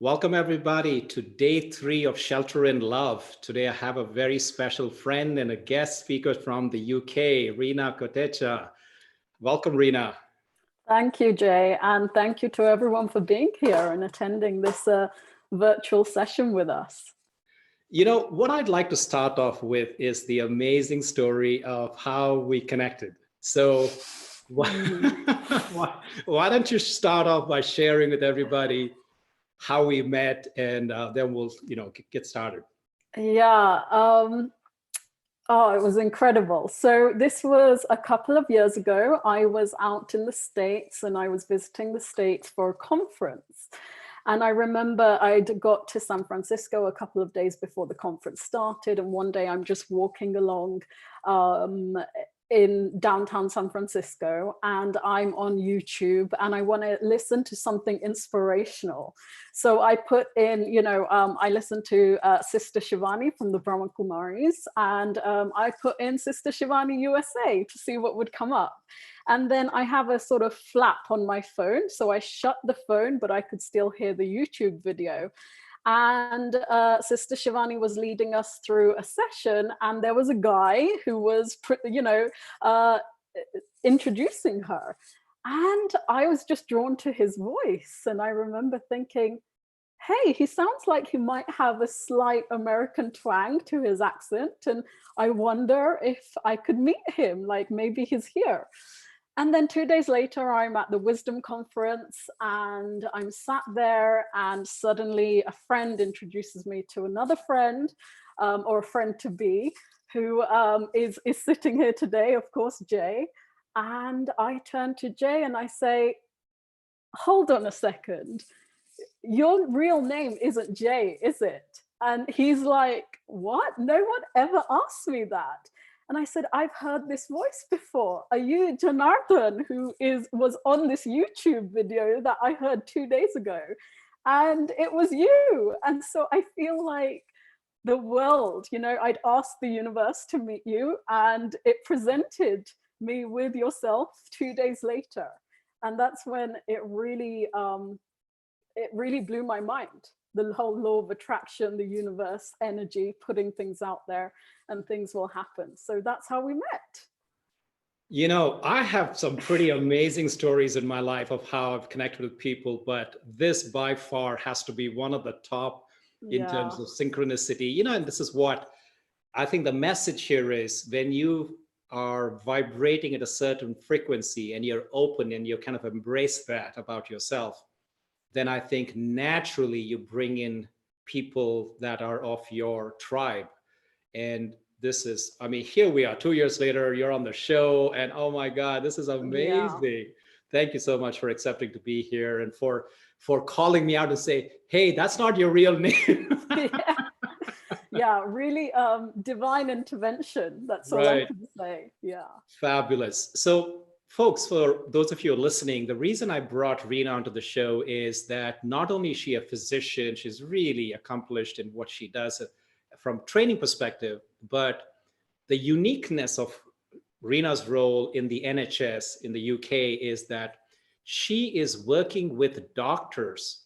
Welcome, everybody, to day 3 of Shelter in Love. Today, I have a very special friend and a guest speaker from the UK, Reena Kotecha. Welcome, Reena. Thank you, Jay, and thank you to everyone for being here and attending this virtual session with us. You know, what I'd like to start off with is the amazing story of how we connected. So, why don't you start off by sharing with everybody how we met, and then we'll, get started. Yeah. Oh, it was incredible. So this was a couple of years ago. I was out in the States and I was visiting the States for a conference. And I remember I'd got to San Francisco a couple of days before the conference started. And one day I'm just walking along in downtown San Francisco and I'm on YouTube and I want to listen to something inspirational. So I put in, I listened to Sister Shivani from the Brahma Kumaris and I put in Sister Shivani USA to see what would come up. And then I have a sort of flap on my phone. So I shut the phone, but I could still hear the YouTube video. And Sister Shivani was leading us through a session and there was a guy who was, introducing her. And I was just drawn to his voice. And I remember thinking, hey, he sounds like he might have a slight American twang to his accent. And I wonder if I could meet him, like maybe he's here. And then 2 days later, I'm at the Wisdom Conference and I'm sat there and suddenly a friend introduces me to another friend or a friend to be who is sitting here today, of course, Jay. And I turn to Jay and I say, hold on a second. Your real name isn't Jay, is it? And he's like, what? No one ever asked me that. And I said, I've heard this voice before. Are you Janardhan, who was on this YouTube video that I heard 2 days ago? And it was you. And so I feel like the world, I'd asked the universe to meet you and it presented me with yourself 2 days later. And that's when it really blew my mind. The whole law of attraction, the universe, energy, putting things out there and things will happen. So that's how we met. You know, I have some pretty amazing stories in my life of how I've connected with people, but this by far has to be one of the top in terms of synchronicity. And this is what I think the message here is: when you are vibrating at a certain frequency and you're open and you kind of embrace that about yourself, then I think naturally you bring in people that are of your tribe. And this is, here we are 2 years later, you're on the show, and oh my God, this is amazing. Yeah. Thank you so much for accepting to be here and for calling me out and say, hey, that's not your real name. Yeah, really divine intervention. That's all I can say. Yeah. Fabulous. So folks, for those of you listening, the reason I brought Reena onto the show is that not only is she a physician, she's really accomplished in what she does from training perspective, but the uniqueness of Reena's role in the NHS in the UK is that she is working with doctors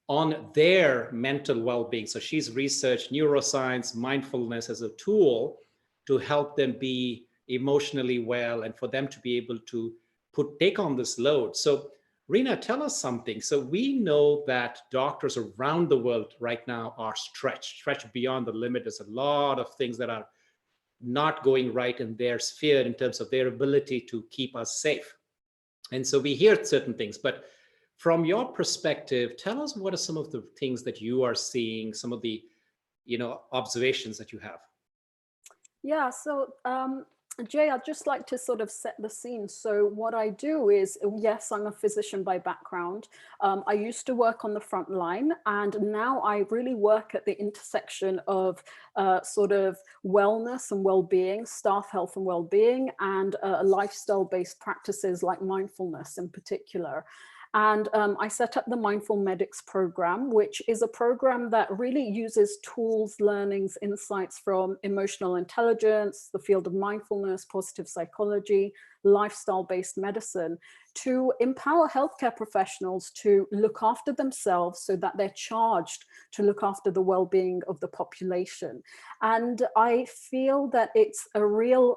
on their mental well-being. So she's researched neuroscience, mindfulness as a tool to help them be emotionally well and for them to be able to take on this load. So Reena, tell us something. So we know that doctors around the world right now are stretched beyond the limit. There's a lot of things that are not going right in their sphere in terms of their ability to keep us safe. And so we hear certain things, but from your perspective, tell us what are some of the things that you are seeing, some of the, observations that you have. Yeah, so Jay, I'd just like to sort of set the scene. So what I do is, yes, I'm a physician by background. I used to work on the front line, and now I really work at the intersection of sort of wellness and well-being, staff health and well-being, and lifestyle-based practices like mindfulness in particular. And I set up the Mindful Medics program, which is a program that really uses tools, learnings, insights from emotional intelligence, the field of mindfulness, positive psychology, lifestyle-based medicine, to empower healthcare professionals to look after themselves so that they're charged to look after the well-being of the population. And I feel that it's a real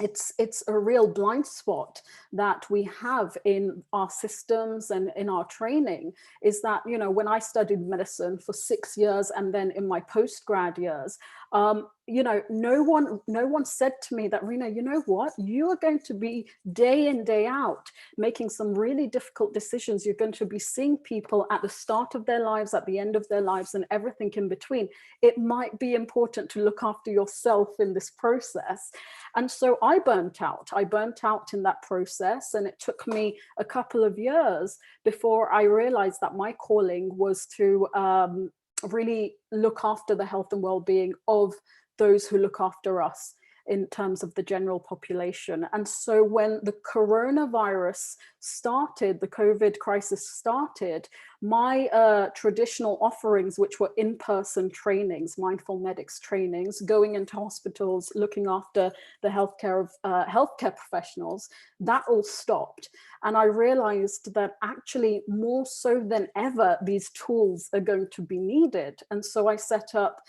it's a real blind spot that we have in our systems and in our training, is that, you know, when I studied medicine for 6 years and then in my postgrad years, you know, no one said to me that, Reena, you know what, you are going to be day in, day out making some really difficult decisions. You're going to be seeing people at the start of their lives, at the end of their lives, and everything in between. It might be important to look after yourself in this process. And so I burnt out. I burnt out in that process. And it took me a couple of years before I realized that my calling was to really look after the health and well-being of those who look after us in terms of the general population. And so when the coronavirus started, the COVID crisis started, my traditional offerings, which were in-person trainings, mindful medics trainings, going into hospitals, looking after the healthcare of healthcare professionals, that all stopped. And I realized that actually more so than ever, these tools are going to be needed. And so I set up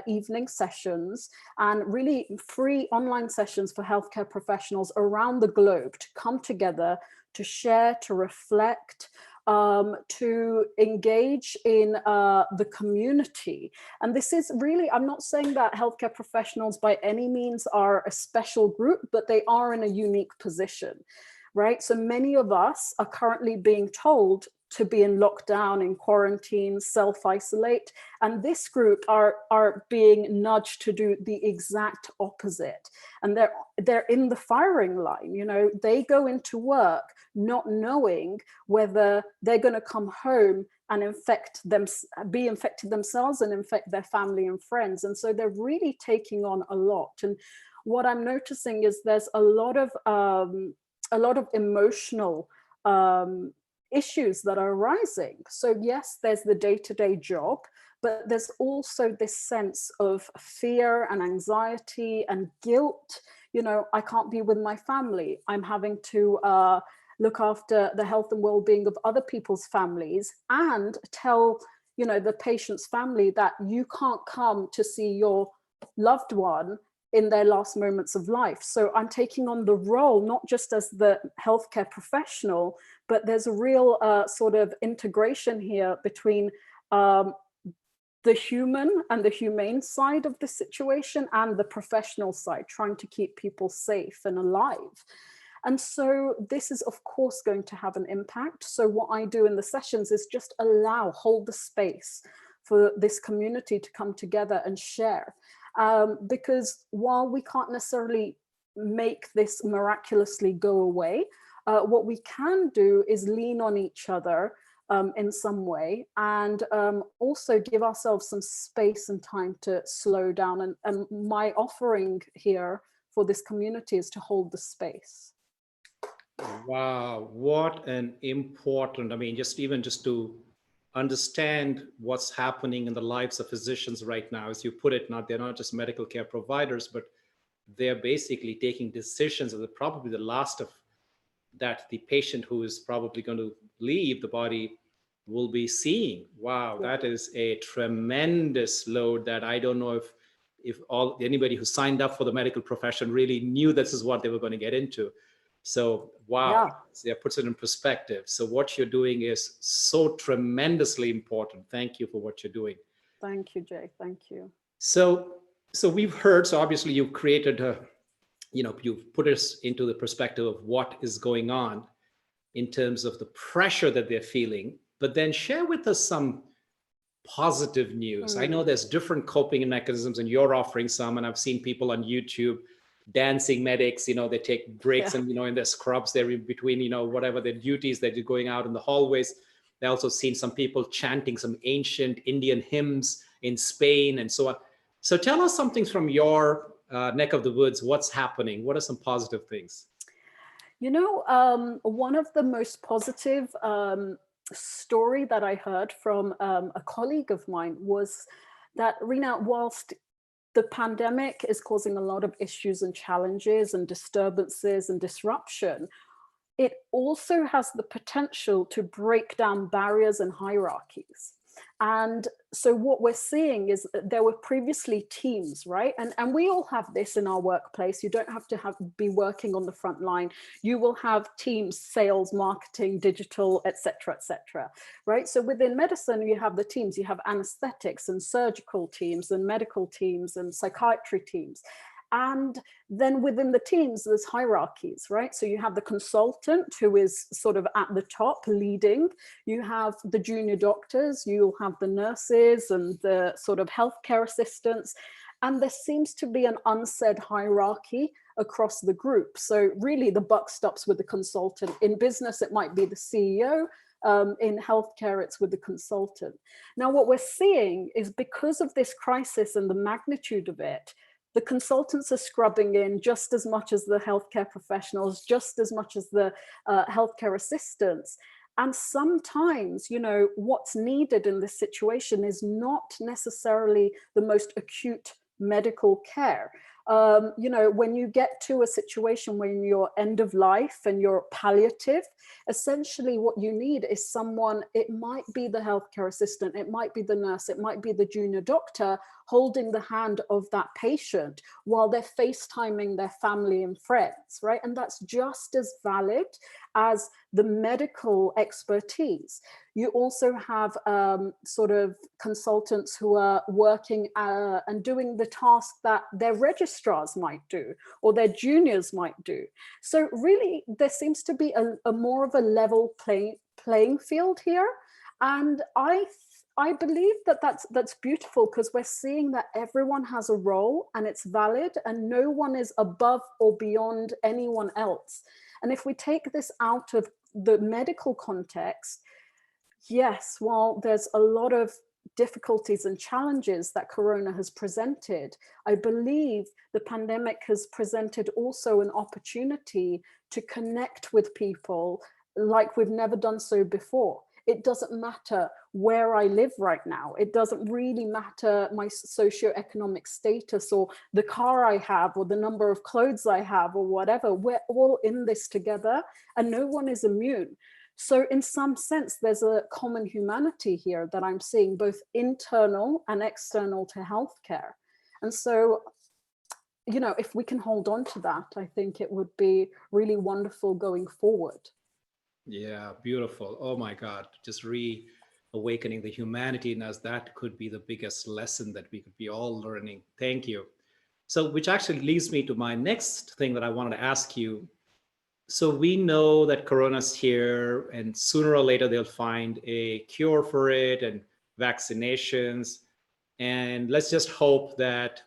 evening sessions and really free online sessions for healthcare professionals around the globe to come together, to share, to reflect, to engage in the community. And this is really, I'm not saying that healthcare professionals by any means are a special group, but they are in a unique position, right? So many of us are currently being told to be in lockdown, in quarantine, self-isolate. And this group are being nudged to do the exact opposite. And they're in the firing line, you know, they go into work not knowing whether they're going to come home and be infected themselves and infect their family and friends. And so they're really taking on a lot. And what I'm noticing is there's a lot of emotional issues that are arising. So yes, there's the day-to-day job, but there's also this sense of fear and anxiety and guilt. You know, I can't be with my family. I'm having to look after the health and well-being of other people's families, and tell, you know, the patient's family that you can't come to see your loved one in their last moments of life. So I'm taking on the role, not just as the healthcare professional, but there's a real sort of integration here between the human and the humane side of the situation and the professional side, trying to keep people safe and alive. And so this is, of course, going to have an impact. So what I do in the sessions is just hold the space for this community to come together and share. Because while we can't necessarily make this miraculously go away, what we can do is lean on each other in some way, and also give ourselves some space and time to slow down. And my offering here for this community is to hold the space. Wow, what an important, I mean, just to understand what's happening in the lives of physicians right now, as you put it, they're not just medical care providers, but they're basically taking decisions of probably the last of that the patient who is probably going to leave the body will be seeing. Wow, Yeah. that is a tremendous load that I don't know if anybody who signed up for the medical profession really knew this is what they were going to get into. So, wow, Yeah. that puts it in perspective. So what you're doing is so tremendously important. Thank you for what you're doing. Thank you, Jay. Thank you. So we've heard, so obviously you've created you've put us into the perspective of what is going on in terms of the pressure that they're feeling, but then share with us some positive news. I know there's different coping mechanisms, and you're offering some, and I've seen people on YouTube dancing medics, they take breaks, and in their scrubs, they're in between, whatever their duties, they're going out in the hallways. I also seen some people chanting some ancient Indian hymns in Spain and so on. So tell us something from your neck of the woods. What's happening? What are some positive things? One of the most positive story that I heard from a colleague of mine was that, Reena, whilst the pandemic is causing a lot of issues and challenges and disturbances and disruption, it also has the potential to break down barriers and hierarchies. And so what we're seeing is that there were previously teams, right? And we all have this in our workplace. You don't have to be working on the front line. You will have teams, sales, marketing, digital, etc., etc., right? So within medicine, you have the teams. You have anesthetics and surgical teams and medical teams and psychiatry teams. And then within the teams, there's hierarchies, right? So you have the consultant who is sort of at the top leading. You have the junior doctors, you'll have the nurses and the sort of healthcare assistants. And there seems to be an unsaid hierarchy across the group. So really the buck stops with the consultant. In business, it might be the CEO. In healthcare, it's with the consultant. Now, what we're seeing is because of this crisis and the magnitude of it, the consultants are scrubbing in just as much as the healthcare professionals, just as much as the healthcare assistants. And sometimes, you know, what's needed in this situation is not necessarily the most acute medical care. You know, when you get to a situation when you're end of life and you're palliative, essentially what you need is someone, it might be the healthcare assistant, it might be the nurse, it might be the junior doctor holding the hand of that patient while they're FaceTiming their family and friends, right? And that's just as valid as the medical expertise. You also have sort of consultants who are working and doing the task that their registrars might do or their juniors might do. So really, there seems to be a more of a level playing field here. And I believe that that's beautiful because we're seeing that everyone has a role and it's valid and no one is above or beyond anyone else. And if we take this out of the medical context, yes, while there's a lot of difficulties and challenges that Corona has presented, I believe the pandemic has presented also an opportunity to connect with people like we've never done so before. It doesn't matter where I live right now. It doesn't really matter my socioeconomic status or the car I have or the number of clothes I have or whatever. We're all in this together and no one is immune. So in some sense, there's a common humanity here that I'm seeing, both internal and external to healthcare. And so, you know, if we can hold on to that, I think it would be really wonderful going forward. Yeah, beautiful. Oh my God, just reawakening the humanity in us. That could be the biggest lesson that we could be all learning. Thank you. So, which actually leads me to my next thing that I wanted to ask you. So, we know that Corona's here, and sooner or later they'll find a cure for it and vaccinations. And let's just hope that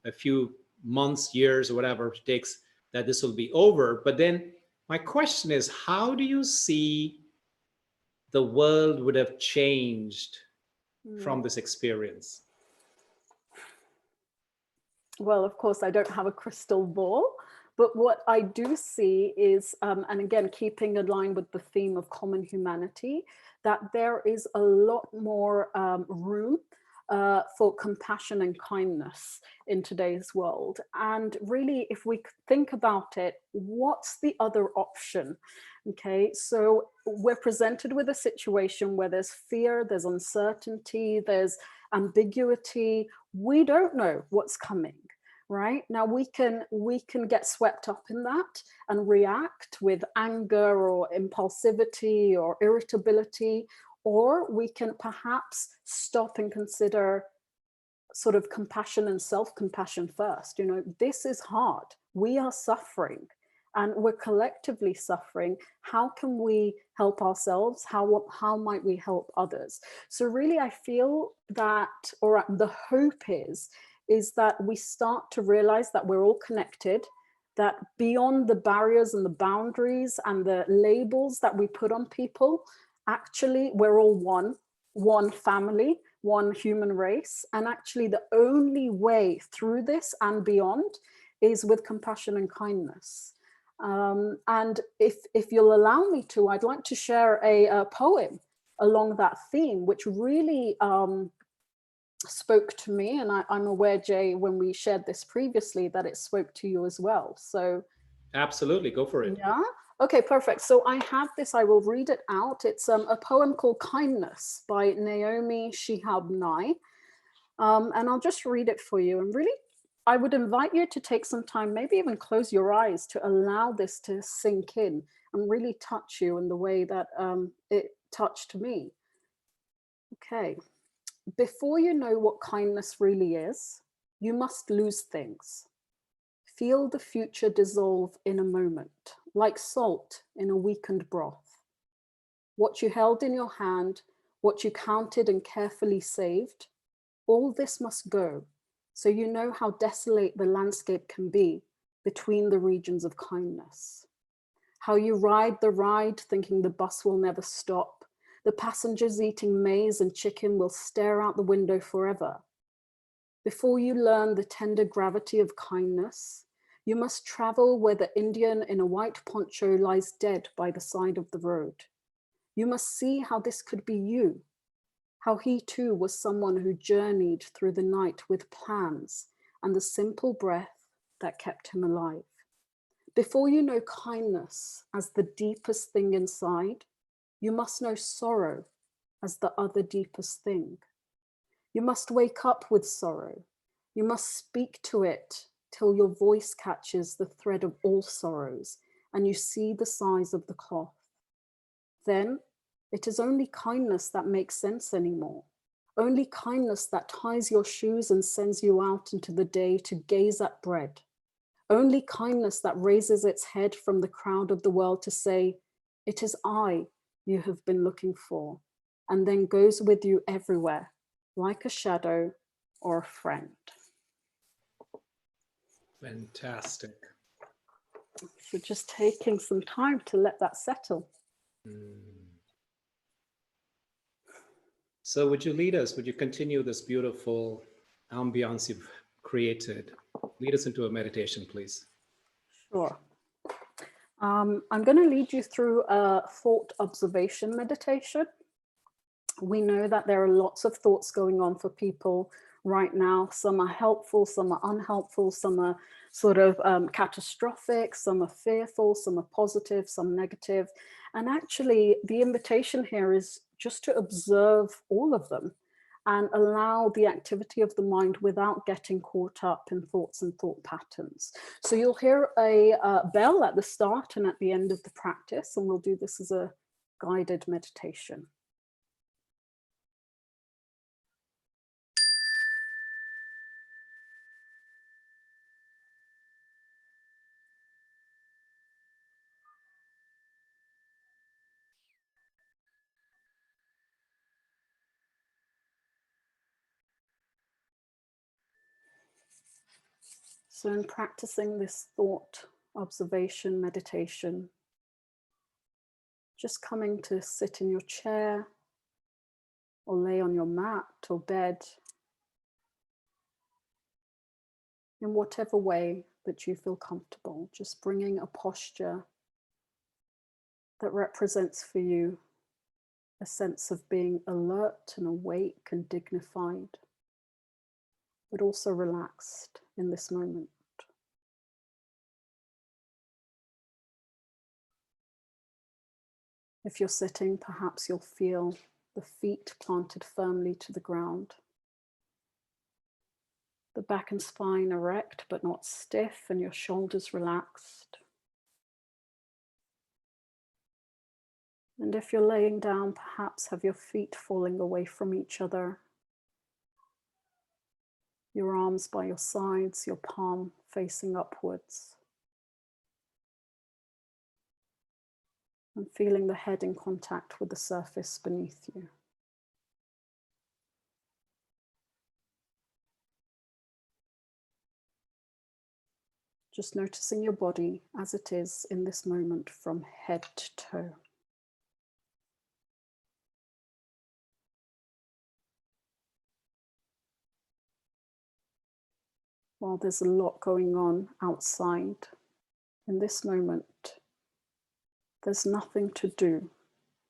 a few months, years, or whatever it takes, that this will be over. But then my question is, how do you see the world would have changed from this experience? Well, of course, I don't have a crystal ball, but what I do see is, and again, keeping in line with the theme of common humanity, that there is a lot more room for compassion and kindness in today's world. And really, if we think about it, what's the other option? Okay, so we're presented with a situation where there's fear, there's uncertainty, there's ambiguity. We don't know what's coming. Right now, we can get swept up in that and react with anger or impulsivity or irritability, or we can perhaps stop and consider sort of compassion and self-compassion first. You know, this is hard. We are suffering and we're collectively suffering. How can we help ourselves? How might we help others? So really, I feel that, or the hope is that we start to realize that we're all connected, that beyond the barriers and the boundaries and the labels that we put on people, actually we're all one family, one human race. And actually the only way through this and beyond is with compassion and kindness. And if you'll allow me to, I'd like to share a poem along that theme, which really spoke to me, and I'm aware, Jay, when we shared this previously, that it spoke to you as well. So Absolutely, go for it. yeah. Okay, perfect. So I have this, I will read it out. It's a poem called Kindness by Naomi Shihab Nye. And I'll just read it for you. And really, I would invite you to take some time, maybe even close your eyes, to allow this to sink in and really touch you in the way that it touched me. Okay. Before you know what kindness really is, you must lose things. Feel the future dissolve in a moment, like salt in a weakened broth. What you held in your hand, what you counted and carefully saved, all this must go, so you know how desolate the landscape can be between the regions of kindness. How you ride the ride thinking the bus will never stop, the passengers eating maize and chicken will stare out the window forever. Before you learn the tender gravity of kindness, you must travel where the Indian in a white poncho lies dead by the side of the road. You must see how this could be you, how he too was someone who journeyed through the night with plans and the simple breath that kept him alive. Before you know kindness as the deepest thing inside, you must know sorrow as the other deepest thing. You must wake up with sorrow. You must speak to it till your voice catches the thread of all sorrows and you see the size of the cloth. Then it is only kindness that makes sense anymore. Only kindness that ties your shoes and sends you out into the day to gaze at bread. Only kindness that raises its head from the crowd of the world to say, "It is I you have been looking for," and then goes with you everywhere, like a shadow or a friend. Fantastic. So just taking some time to let that settle. So would you lead us, would you continue this beautiful ambiance you've created? Lead us into a meditation, please. Sure. I'm going to lead you through a thought observation meditation. We know that there are lots of thoughts going on for people right now. Some are helpful, some are unhelpful, some are sort of catastrophic, some are fearful, some are positive, some negative. And actually, the invitation here is just to observe all of them and allow the activity of the mind without getting caught up in thoughts and thought patterns. So you'll hear a bell at the start and at the end of the practice, and we'll do this as a guided meditation. So in practicing this thought observation meditation, just coming to sit in your chair or lay on your mat or bed, in whatever way that you feel comfortable, just bringing a posture that represents for you a sense of being alert and awake and dignified, but also relaxed in this moment. If you're sitting, perhaps you'll feel the feet planted firmly to the ground, the back and spine erect but not stiff, and your shoulders relaxed. And if you're laying down, perhaps have your feet falling away from each other, your arms by your sides, your palm facing upwards, and feeling the head in contact with the surface beneath you. Just noticing your body as it is in this moment from head to toe. While there's a lot going on outside, in this moment, there's nothing to do.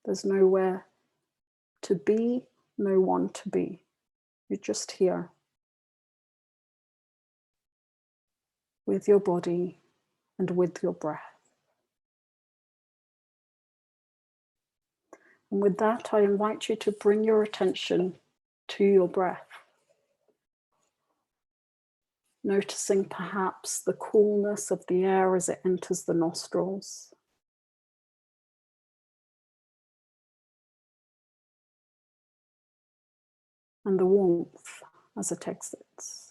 There's nowhere to be, no one to be. You're just here with your body and with your breath. And with that, I invite you to bring your attention to your breath, noticing perhaps the coolness of the air as it enters the nostrils, and the warmth as it exits.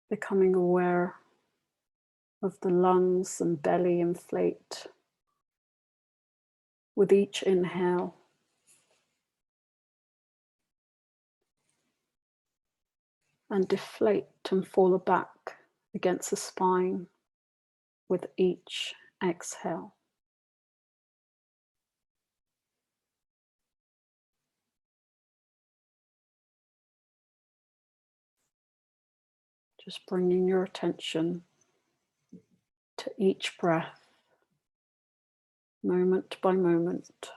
Becoming aware of the lungs and belly inflate with each inhale, and deflate and fall back against the spine with each exhale. Just bringing your attention to each breath, moment by moment.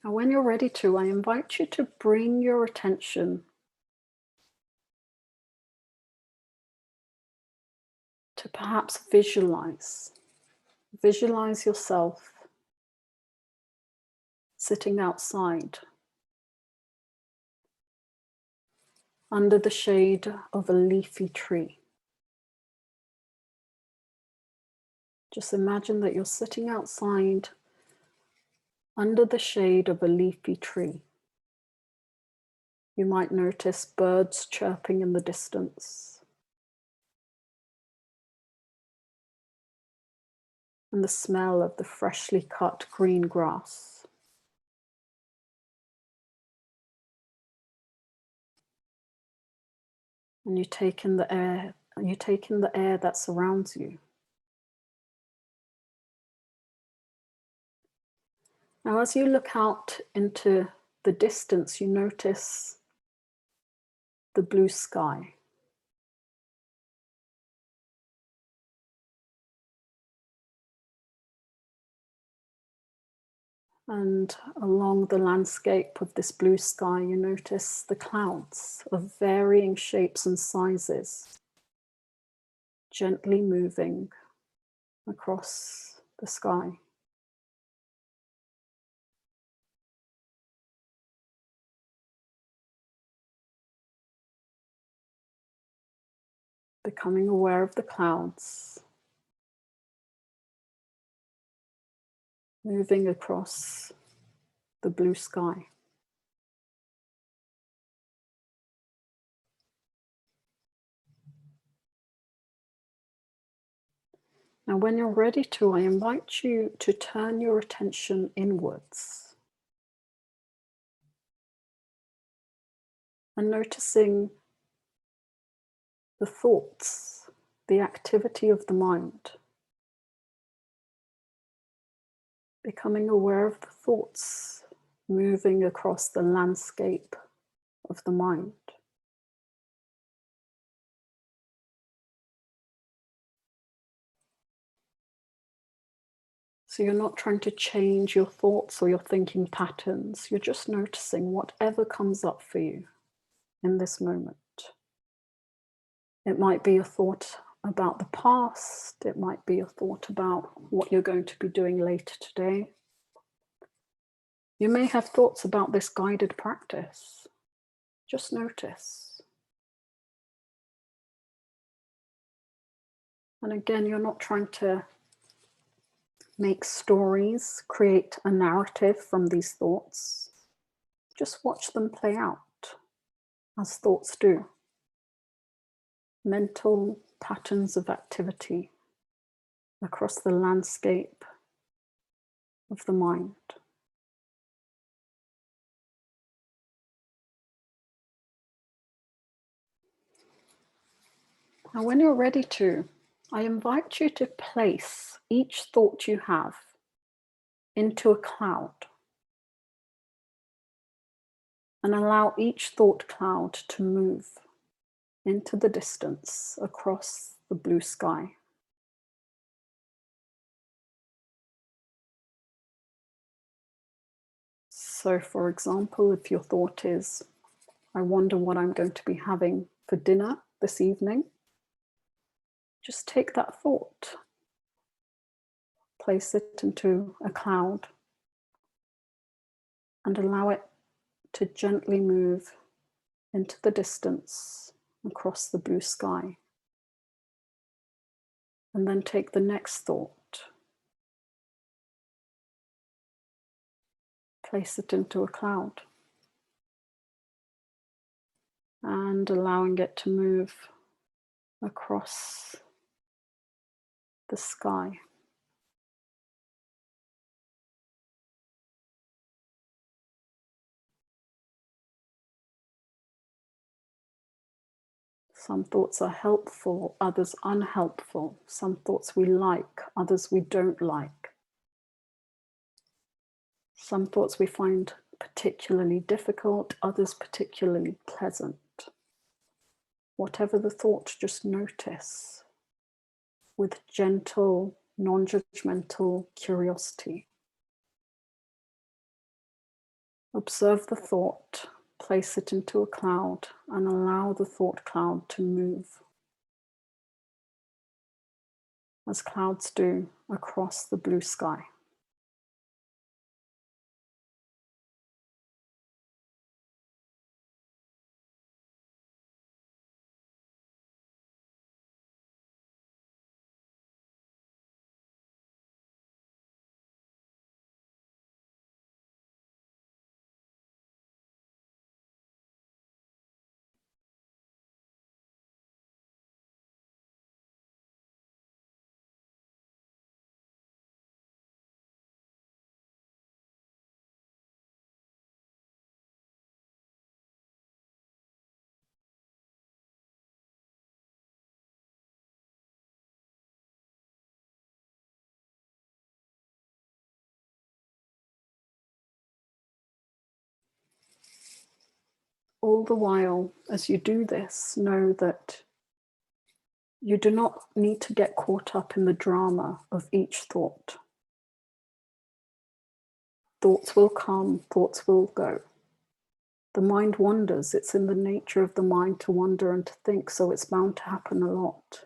Now, when you're ready to, I invite you to bring your attention to perhaps visualize yourself sitting outside under the shade of a leafy tree. Just imagine that you're sitting outside under the shade of a leafy tree. You might notice birds chirping in the distance, and the smell of the freshly cut green grass. And you take in the air, that surrounds you. Now, as you look out into the distance, you notice the blue sky. And along the landscape of this blue sky, you notice the clouds of varying shapes and sizes, gently moving across the sky. Becoming aware of the clouds, moving across the blue sky. Now, when you're ready to, I invite you to turn your attention inwards and noticing the thoughts, the activity of the mind. Becoming aware of the thoughts moving across the landscape of the mind. So you're not trying to change your thoughts or your thinking patterns. You're just noticing whatever comes up for you in this moment. It might be a thought about the past. It might be a thought about what you're going to be doing later today. You may have thoughts about this guided practice. Just notice. And again, you're not trying to make stories, create a narrative from these thoughts. Just watch them play out as thoughts do. Mental patterns of activity across the landscape of the mind. Now, when you're ready to, I invite you to place each thought you have into a cloud and allow each thought cloud to move into the distance across the blue sky. So, for example, if your thought is, I wonder what I'm going to be having for dinner this evening, just take that thought, place it into a cloud, and allow it to gently move into the distance across the blue sky. And then take the next thought, place it into a cloud, and allowing it to move across the sky. Some thoughts are helpful, others unhelpful. Some thoughts we like, others we don't like. Some thoughts we find particularly difficult, others particularly pleasant. Whatever the thought, just notice with gentle, non-judgmental curiosity. Observe the thought, place it into a cloud, and allow the thought cloud to move, as clouds do, across the blue sky. All the while, as you do this, know that you do not need to get caught up in the drama of each thought. Thoughts will come, thoughts will go. The mind wanders. It's in the nature of the mind to wander and to think, so it's bound to happen a lot.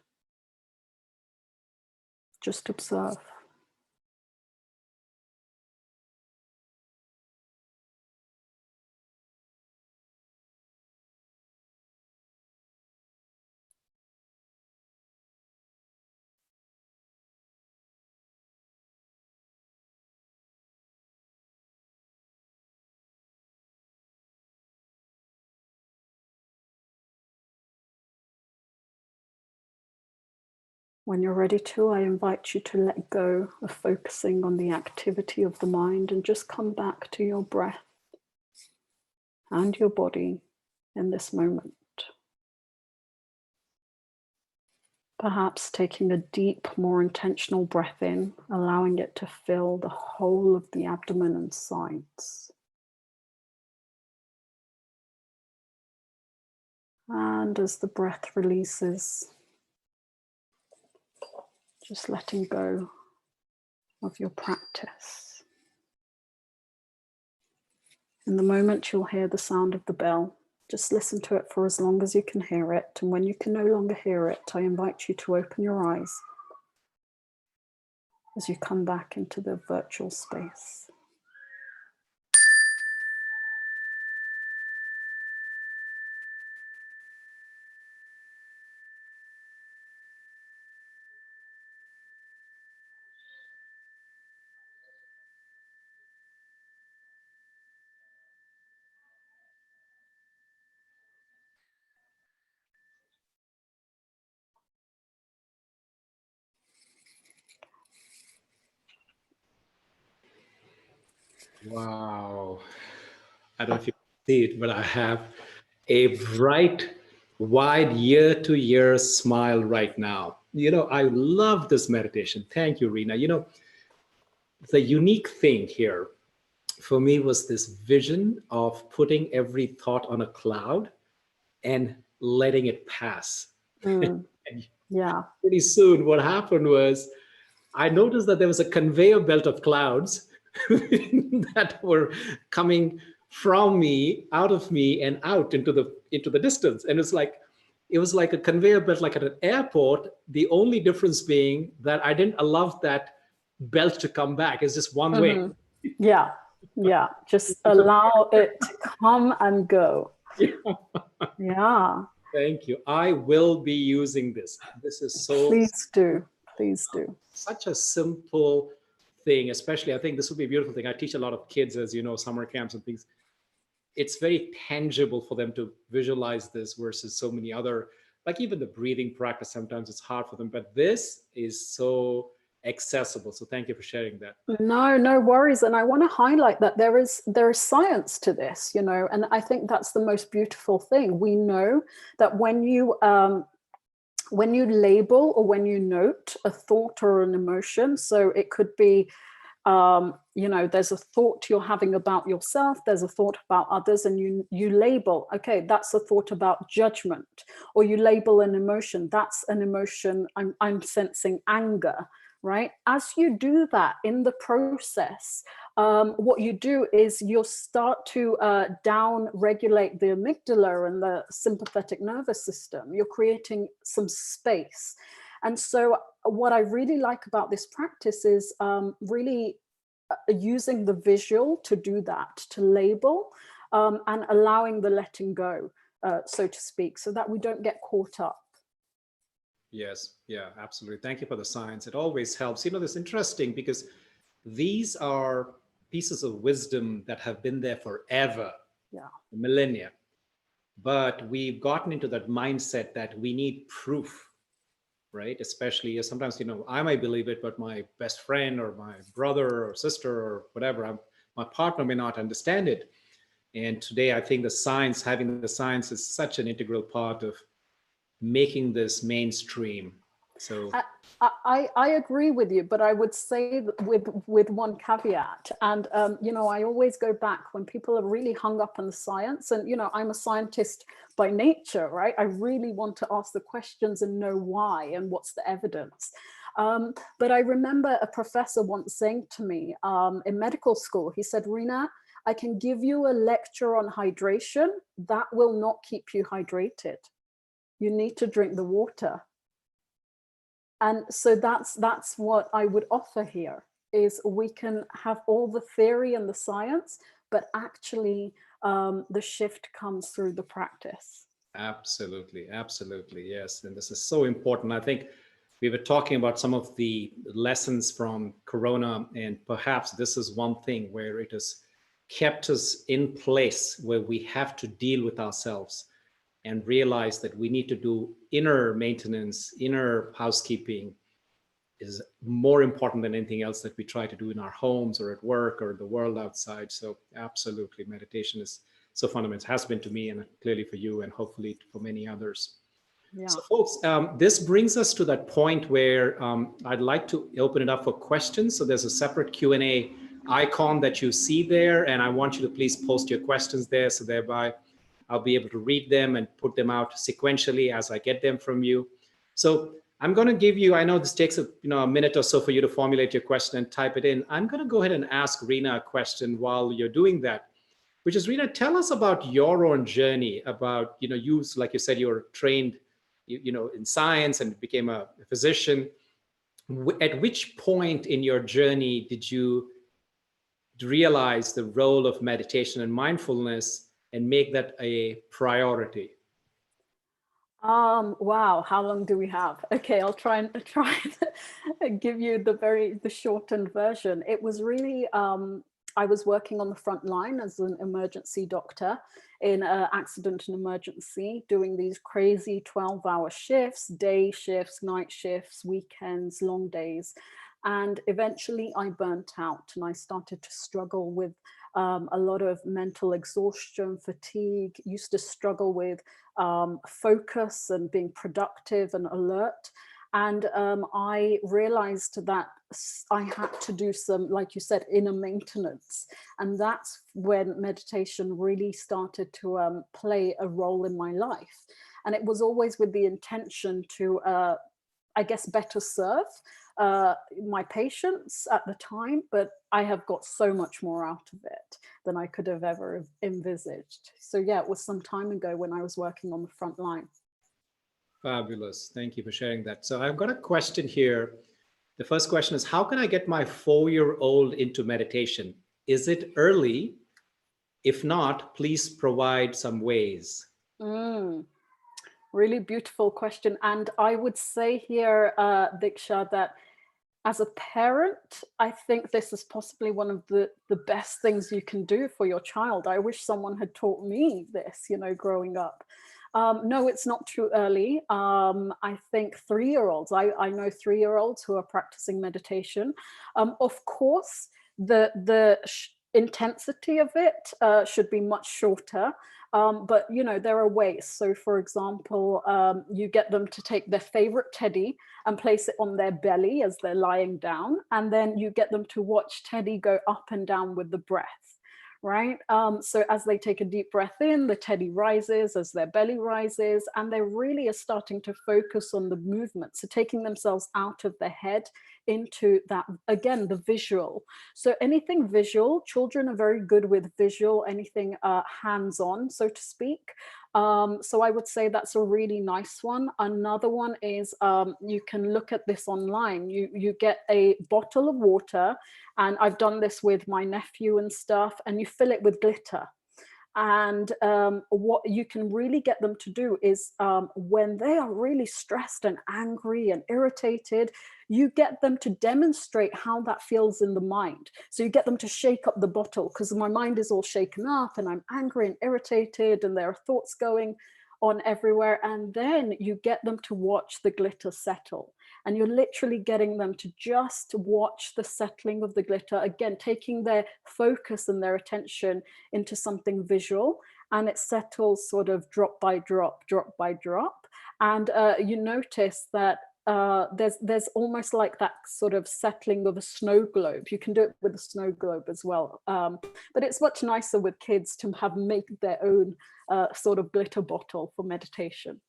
Just observe. When you're ready to, I invite you to let go of focusing on the activity of the mind and just come back to your breath and your body in this moment. Perhaps taking a deep, more intentional breath in, allowing it to fill the whole of the abdomen and sides. And as the breath releases, just letting go of your practice. In the moment, you'll hear the sound of the bell. Just listen to it for as long as you can hear it. And when you can no longer hear it, I invite you to open your eyes as you come back into the virtual space. Wow. I don't know if you can see it, but I have a bright, wide, year to year smile right now. I love this meditation. Thank you, Reena. The unique thing here for me was this vision of putting every thought on a cloud and letting it pass. Mm, And yeah. pretty soon, what happened was I noticed that there was a conveyor belt of clouds that were coming from me, out of me, and out into the distance. And it was like a conveyor belt, like at an airport. The only difference being that I didn't allow that belt to come back. It's just one way. Hmm. Yeah. Yeah. Just It's a- allow it to come and go. Yeah. Thank you. I will be using this. This is so Please do. Please do. such a simple thing. Especially, I think this would be a beautiful thing. I teach a lot of kids, as you know, summer camps and things. It's very tangible for them to visualize this versus so many other, like even the breathing practice, sometimes it's hard for them, but this is so accessible. So thank you for sharing that. No, no worries. And I want to highlight that there is science to this, and I think that's the most beautiful thing. We know that when you label or when you note a thought or an emotion, so it could be there's a thought you're having about yourself, there's a thought about others, and you label, okay, that's a thought about judgment, or you label an emotion, that's an emotion, I'm sensing anger, right? As you do that in the process, what you do is you'll start to down regulate the amygdala and the sympathetic nervous system. You're creating some space. And so what I really like about this practice is really using the visual to do that, to label, and allowing the letting go, so to speak, so that we don't get caught up. Yes, yeah, absolutely. Thank you for the science. It always helps. This interesting because these are pieces of wisdom that have been there forever, Yeah. millennia. But we've gotten into that mindset that we need proof, right? Especially sometimes, I might believe it, but my best friend or my brother or sister or whatever, my partner may not understand it. And today, I think having the science is such an integral part of making this mainstream. So I agree with you, but I would say that with one caveat. And I always go back when people are really hung up on the science. And I'm a scientist by nature, right? I really want to ask the questions and know why and what's the evidence. But I remember a professor once saying to me in medical school, he said, "Reena, I can give you a lecture on hydration. That will not keep you hydrated. You need to drink the water." And so that's what I would offer here, is we can have all the theory and the science, but actually the shift comes through the practice. absolutely, absolutely, yes. And this is so important. I think we were talking about some of the lessons from Corona, and perhaps this is one thing where it has kept us in place where we have to deal with ourselves and realize that we need to do inner maintenance, inner housekeeping is more important than anything else that we try to do in our homes or at work or the world outside. So absolutely, meditation is so fundamental. It has been to me and clearly for you and hopefully for many others. Yeah. So folks, this brings us to that point where I'd like to open it up for questions. So there's a separate Q&A icon that you see there, and I want you to please post your questions there, so thereby I'll be able to read them and put them out sequentially as I get them from you. So I'm going to give you, I know this takes a minute or so for you to formulate your question and type it in. I'm going to go ahead and ask Reena a question while you're doing that, which is, Reena, tell us about your own journey about, you, like you said, you were trained, in science and became a physician. At which point in your journey did you realize the role of meditation and mindfulness and make that a priority? Wow, how long do we have? Okay, I'll try and give you the shortened version. It was really I was working on the front line as an emergency doctor in accident and emergency, doing these crazy 12-hour shifts, day shifts, night shifts, weekends, long days. And eventually I burnt out and I started to struggle with a lot of mental exhaustion, fatigue, used to struggle with focus and being productive and alert. And I realized that I had to do some, like you said, inner maintenance. And that's when meditation really started to play a role in my life. And it was always with the intention to, I guess, better serve my patients at the time, but I have got so much more out of it than I could have ever envisaged. So yeah, it was some time ago when I was working on the front line. Fabulous. Thank you for sharing that. So I've got a question here. The first question is, how can I get my 4-year-old into meditation? Is it early? If not, please provide some ways. Mm, really beautiful question. And I would say here, Diksha, that as a parent, I think this is possibly one of the best things you can do for your child. I wish someone had taught me this, growing up. No, it's not too early. I think 3-year-olds, I know 3-year-olds who are practicing meditation. Of course, the intensity of it should be much shorter. But there are ways. So for example, you get them to take their favorite teddy and place it on their belly as they're lying down. And then you get them to watch Teddy go up and down with the breath, right? So as they take a deep breath in, the teddy rises as their belly rises, and they really are starting to focus on the movement. So taking themselves out of their head into that, again, the visual. So anything visual, children are very good with visual, anything hands-on, so to speak. So I would say that's a really nice one. Another one is you can look at this online. You get a bottle of water, and I've done this with my nephew and stuff, and you fill it with glitter. And what you can really get them to do is when they are really stressed and angry and irritated, you get them to demonstrate how that feels in the mind. So you get them to shake up the bottle, because my mind is all shaken up and I'm angry and irritated and there are thoughts going on everywhere. And then you get them to watch the glitter settle. And you're literally getting them to just watch the settling of the glitter, again, taking their focus and their attention into something visual, and it settles sort of drop by drop, drop by drop. And you notice that there's almost like that sort of settling of a snow globe. You can do it with a snow globe as well. But it's much nicer with kids to have make their own sort of glitter bottle for meditation.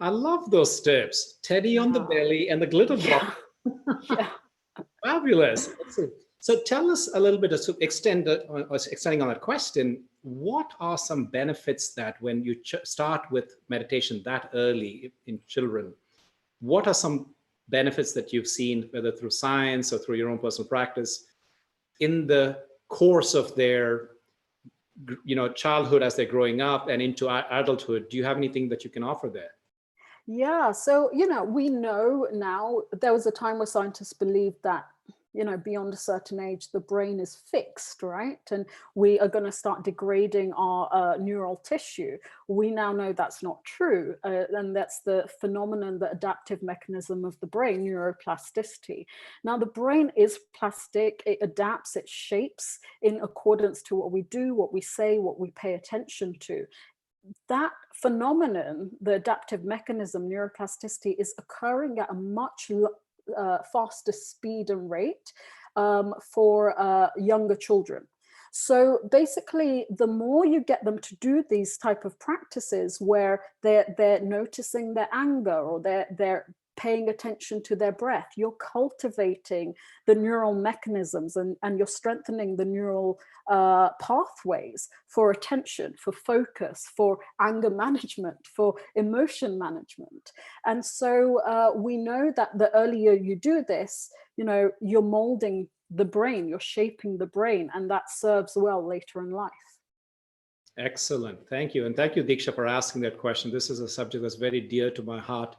I love those tips. Teddy on the belly and the glitter drop. Yeah. Fabulous. Excellent. So tell us a little bit, to extending on that question, what are some benefits that when you start with meditation that early in children, what are some benefits that you've seen, whether through science or through your own personal practice, in the course of their childhood as they're growing up and into adulthood? Do you have anything that you can offer there? Yeah, so, we know now, there was a time where scientists believed that, beyond a certain age, the brain is fixed, right? And we are going to start degrading our neural tissue. We now know that's not true. And that's the phenomenon, the adaptive mechanism of the brain, neuroplasticity. Now, the brain is plastic. It adapts, it shapes in accordance to what we do, what we say, what we pay attention to. That phenomenon, the adaptive mechanism, neuroplasticity, is occurring at a much faster speed and rate for younger children. So basically, the more you get them to do these type of practices where they're noticing their anger, or they're paying attention to their breath, you're cultivating the neural mechanisms, and you're strengthening the neural pathways for attention, for focus, for anger management, for emotion management. And so we know that the earlier you do this, you're molding the brain, you're shaping the brain, and that serves well later in life. Excellent. Thank you. And thank you, Diksha, for asking that question. This is a subject that's very dear to my heart,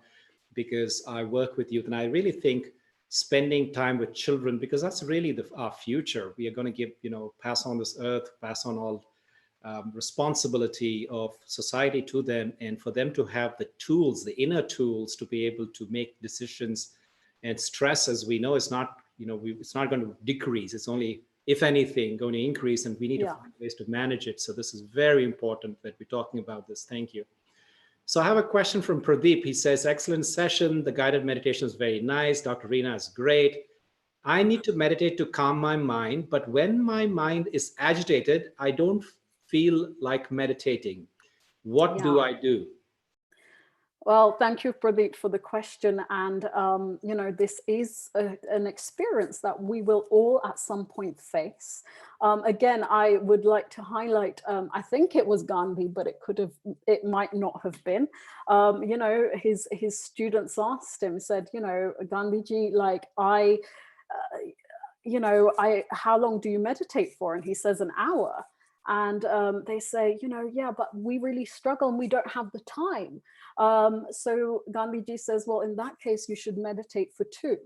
because I work with youth, and I really think spending time with children, because that's really our future. We are going to give, pass on this earth, pass on all responsibility of society to them, and for them to have the tools, the inner tools, to be able to make decisions. And stress, as we know, is not, it's not going to decrease. It's only, if anything, going to increase, and we need to find ways to manage it. So this is very important that we're talking about this. Thank you. So I have a question from Pradeep. He says, excellent session. The guided meditation is very nice. Dr. Reena is great. I need to meditate to calm my mind, but when my mind is agitated, I don't feel like meditating. What do Yeah. I do? Well, thank you, Pradeep, for the question. And, this is an experience that we will all at some point face. Again, I would like to highlight, I think it was Gandhi, but it might not have been. His students asked him, said, Gandhiji, like, how long do you meditate for? And he says an hour. And they say, yeah, but we really struggle and we don't have the time. So Gandhiji says, well, in that case, you should meditate for 2,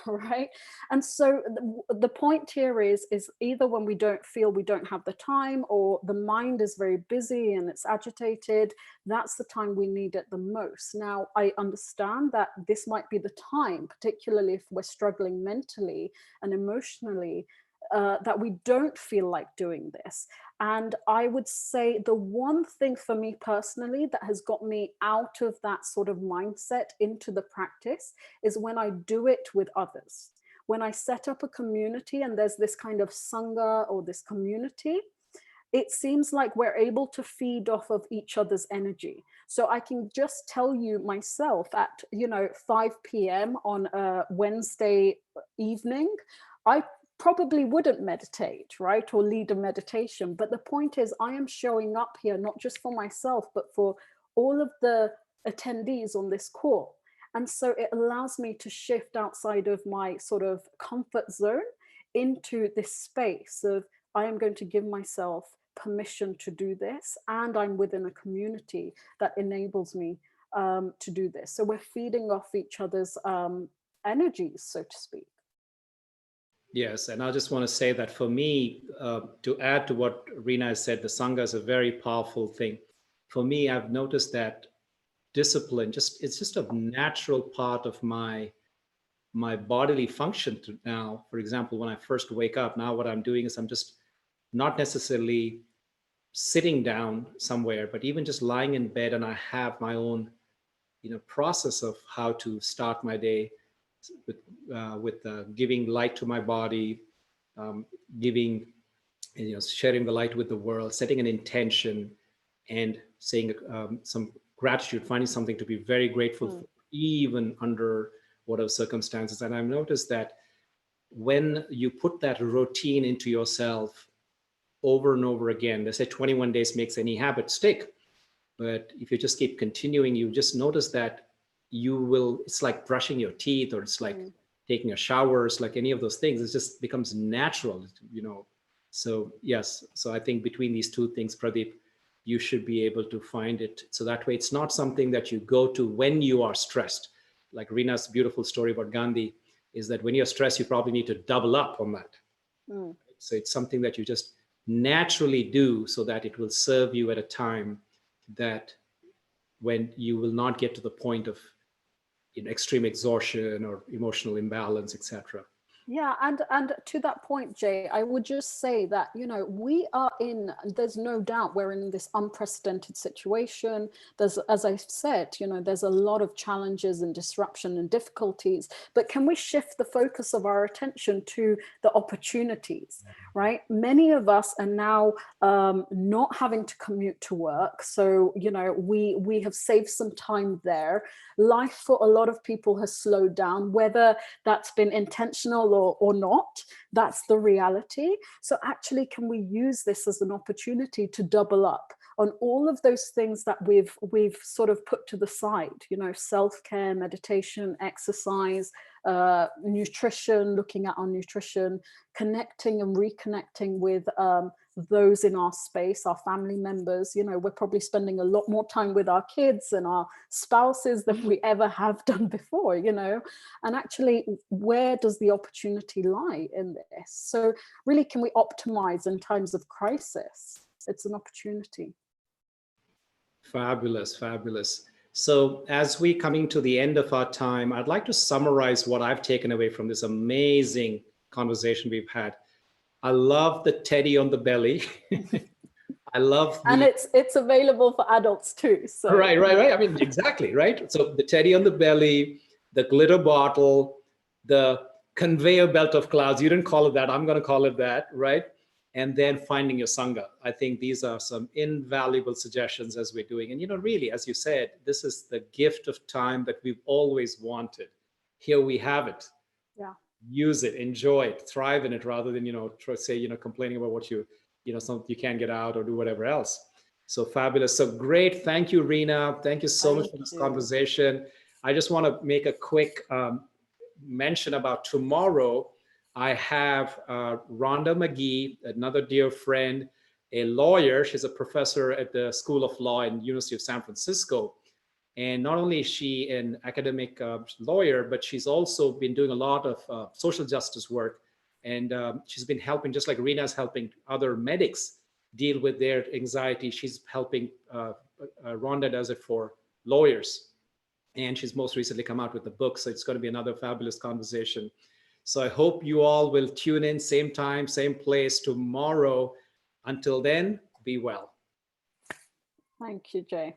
right? And so the point here is either when we don't feel we don't have the time, or the mind is very busy and it's agitated, that's the time we need it the most. Now, I understand that this might be the time, particularly if we're struggling mentally and emotionally, that we don't feel like doing this. And I would say the one thing for me personally that has got me out of that sort of mindset into the practice is when I do it with others. When I set up a community and there's this kind of sangha or this community, it seems like we're able to feed off of each other's energy. So I can just tell you myself at 5 p.m. on a Wednesday evening, I probably wouldn't meditate, right, or lead a meditation. But the point is, I am showing up here not just for myself, but for all of the attendees on this call. And so it allows me to shift outside of my sort of comfort zone into this space of, I am going to give myself permission to do this, and I'm within a community that enables me to do this. So we're feeding off each other's energies, so to speak. Yes, and I just want to say that for me, to add to what Reena has said, the Sangha is a very powerful thing. For me, I've noticed that discipline, it's just a natural part of my bodily function now. For example, when I first wake up, now what I'm doing is I'm just not necessarily sitting down somewhere, but even just lying in bed, and I have my own process of how to start my day with giving light to my body, giving, sharing the light with the world, setting an intention, and saying some gratitude, finding something to be very grateful for, even under whatever circumstances. And I've noticed that when you put that routine into yourself over and over again, they say 21 days makes any habit stick. But if you just keep continuing, you just notice that it's like brushing your teeth, or it's like taking a shower. It's like any of those things. It just becomes natural, So yes, so I think between these two things, Pradeep, you should be able to find it. So that way it's not something that you go to when you are stressed. Like Reena's beautiful story about Gandhi is that when you're stressed, you probably need to double up on that. So it's something that you just naturally do, so that it will serve you at a time that when you will not get to the point of extreme exhaustion or emotional imbalance, etc. Yeah, and to that point, Jay, I would just say that, there's no doubt we're in this unprecedented situation. There's, as I said, there's a lot of challenges and disruption and difficulties, but can we shift the focus of our attention to the opportunities, right? Many of us are now not having to commute to work. So, we have saved some time there. Life for a lot of people has slowed down, whether that's been intentional or not. That's the reality. So actually, can we use this as an opportunity to double up on all of those things that we've sort of put to the side, self-care, meditation, exercise, nutrition, looking at our nutrition, connecting and reconnecting with those in our space, our family members. We're probably spending a lot more time with our kids and our spouses than we ever have done before, and actually, where does the opportunity lie in this? So really, can we optimize in times of crisis? It's an opportunity. Fabulous, fabulous. So as we coming to the end of our time, I'd like to summarize what I've taken away from this amazing conversation we've had. I love the teddy on the belly. I love And the it's available for adults too. So right. I mean, exactly, right? So the teddy on the belly, the glitter bottle, the conveyor belt of clouds. You didn't call it that. I'm going to call it that, right? And then finding your sangha. I think these are some invaluable suggestions as we're doing. And, really, as you said, this is the gift of time that we've always wanted. Here we have it. yeah. Use it, enjoy it, thrive in it, rather than complaining about what you can't get out or do whatever else. So fabulous. So great. Thank you, Reena. Thank you so much Thank for this you. conversation. I just want to make a quick mention about tomorrow. I have Rhonda McGee, another dear friend, a lawyer. She's a professor at the School of Law in University of San Francisco. And not only is she an academic lawyer, but she's also been doing a lot of social justice work. And she's been helping, just like Reena's helping other medics deal with their anxiety. She's helping, Rhonda does it for lawyers. And she's most recently come out with the book. So it's going to be another fabulous conversation. So I hope you all will tune in, same time, same place tomorrow. Until then, be well. Thank you, Jay.